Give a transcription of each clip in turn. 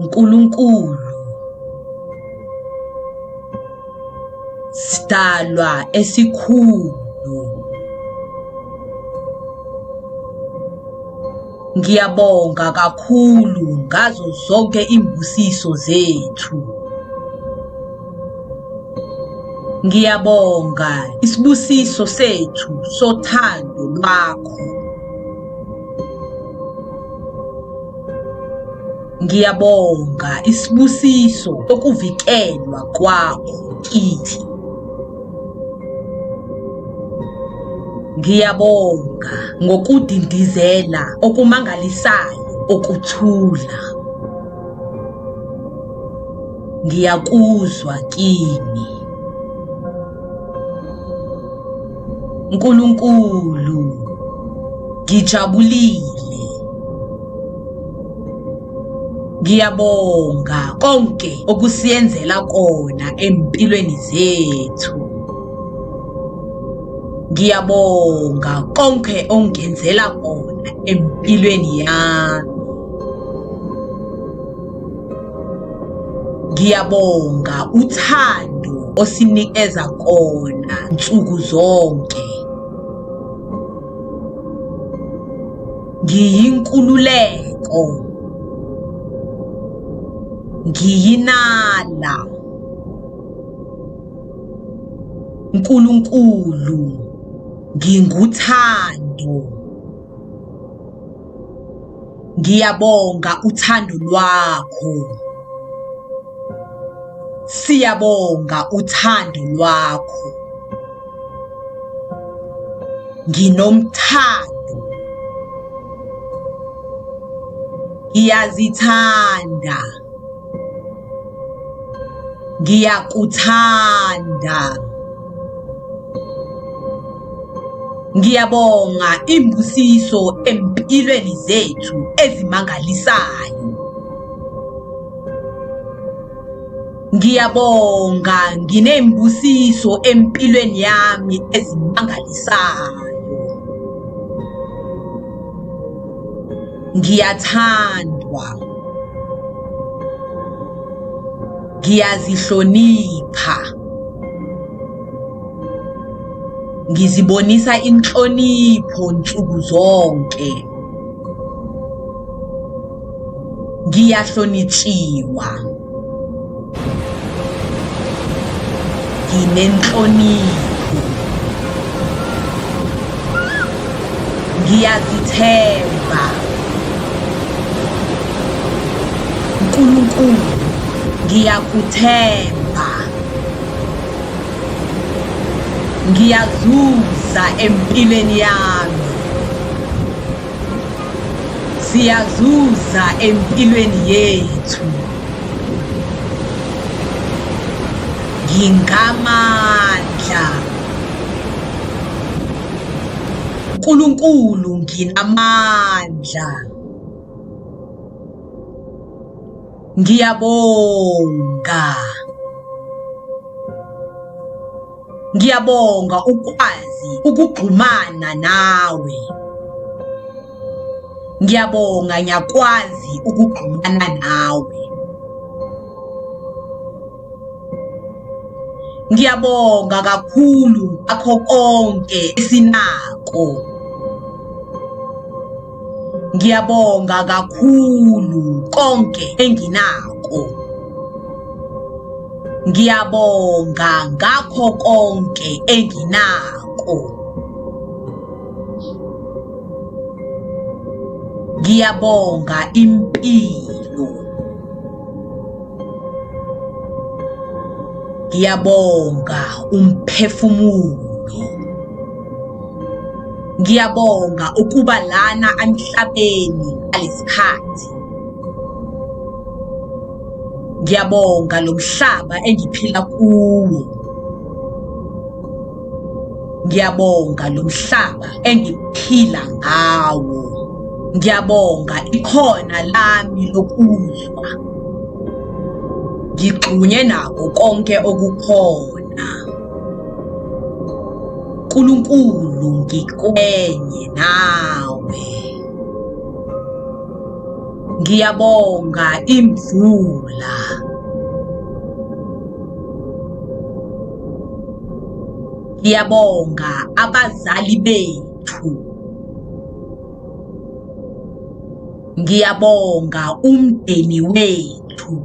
uNkulunkulu, sidalwa esikhulu. Ngiyabonga kakhulu ngazo zonke imbusiso zethu. Ngiyabonga isibusiso sethu sothando lwakho. Ngiyabonga isibusiso sokuvikelwa kwakho kithi. Ngiyabonga ngokudindizela okumangalisayo okuthula. Ngiyakuzwa kini. Nkulunkulu, ngijabulile. Ngiyabonga konke okusiyenzela kona empilweni zethu. Ngiyabonga konke ongenzela kona empilweni yami. Ngiyabonga uthando osinikeza kona nsuku zonke. Ngiyinkululeko. Ngiyinala. Nkulunkulu, nginguthando. Ngiyabonga uthando lwakho. Siyabonga uthando lwakho. Nginomthando. Ngiyazithanda. Ngiyakuthanda. Ngiyabonga imbusiso empilweni zethu ezimangalisayo. Ngiyabonga nginembusiso empilweni yami ezimangalisayo. Ngiyathandwa. Ngiyazihlonipha. Ngizibonisa inhlonipho nsuku zonke. Ngiyahlonitshiwa. Nginenhlonipho. Ngiyazithemba. Nkulunkulu, ngiyakuthemba. Ngiyazuza empilweni yami. Siyazuza empilweni yethu. Ngingamandla. Nkulunkulu, nginamandla. Ngiyabonga. Ngiyabonga ukwazi ukugxumana nawe. Ngiyabonga ngiyakwazi ukugxumana nawe. Ngiyabonga kakhulu akho konke esinako. Ngiyabonga kakhulu konke enginako. Ngiyabonga ngakho konke enginako. Ngiyabonga impilo. Ngiyabonga umphefumulo. Ngiyabonga ukuba lana emhlabeni ngalesikhathi. Ngiyabonga lo mhlaba engiphila kuwo. Ngiyabonga lo mhlaba engiphila ngawo. Ngiyabonga ikhona lami lokuzwa. Ngixhunye nako konke okukhona. Nkulunkulu, ngikwenye nawe. Ngiyabonga imvula. Ngiyabonga abazali bethu. Ngiyabonga umndeni wethu.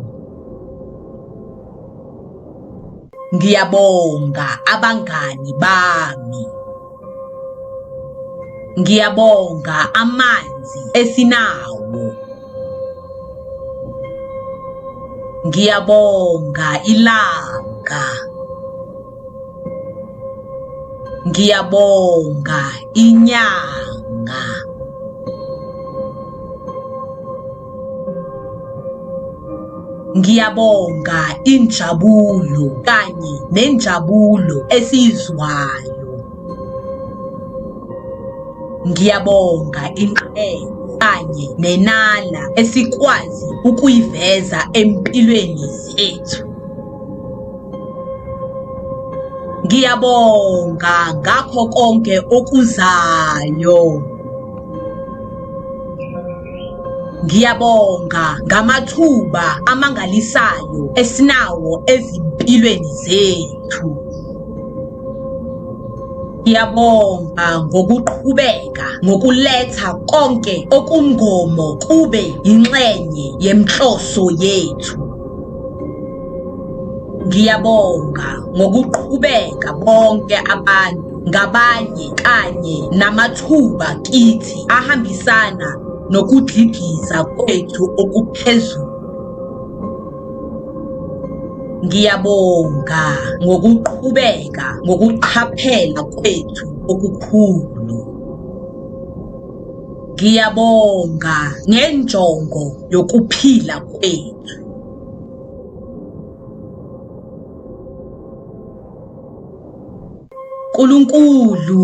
Ngiyabonga abangani bami. Ngiyabonga amanzi esinawo. Ngiyabonga ilanga. Ngiyabonga inyanga. Ngiyabonga injabulo kanye nenjabulo esizwayo. Ngiyabonga inqebo kanye nenala esikwazi ukuyiveza empilweni zethu. Ngiyabonga ngakho konke okuzayo. Ngiyabonga ngamathuba amangalisayo esinawo ezimpilweni zethu. Ngiyabonga ngokuqhubeka ngokuletha konke okumgomo kube ingxenye yenhloso yethu. Ngiyabonga ngokuqhubeka bonke abantu ngabanye kanye namathuba kithi ahambisana nokudligiza kwethu okuphezulu. Ngiyabonga ngokuqhubeka ngokuqaphela kwethu okukhulu. Ngiyabonga ngenjongo yokuphila kwethu. Nkulunkulu,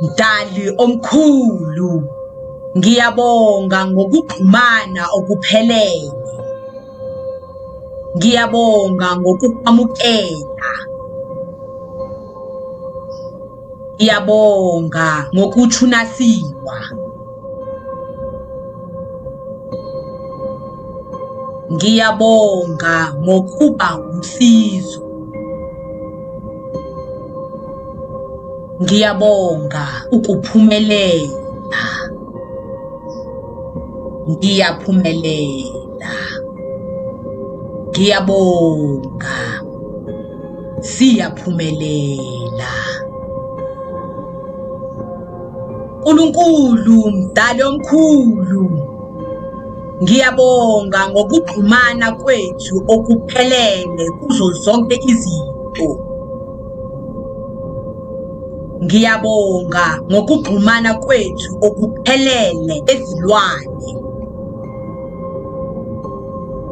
Mdali omkhulu, ngiyabonga ngokuxhumana okuphelele. Ngiyabonga ngokukwamukela. Ngiyabonga ngokuthunasiwa. Ngiyabonga ngokuba usizo. Ngiyabonga ukuphumelela. Ngiyaphumelela. Ngiyabonga. Siyaphumelela. Nkulunkulu, Mdali omkhulu, ngiyabonga ngokuxhumana kwethu okuphelele kuzo zonke izinto. Ngiyabonga ngokuxhumana kwethu okuphelele ezilwane.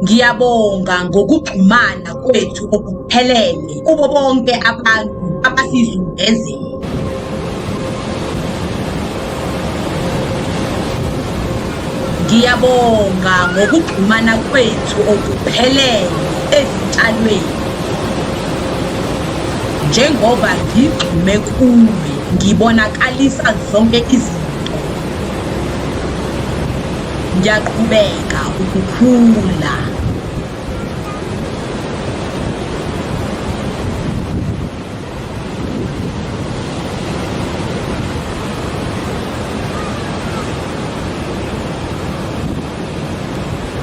Ngiyabonga ngokuxhumana kwethu okuphelele kubo bonke abantu abasizungezile. Ngiyabonga ngokuxhumana kwethu okuphelele ezitshalweni. Njengoba ngigxume kuwe, ngibonakalisa zonke izinto. Ngiyaqhubeka ukukhula.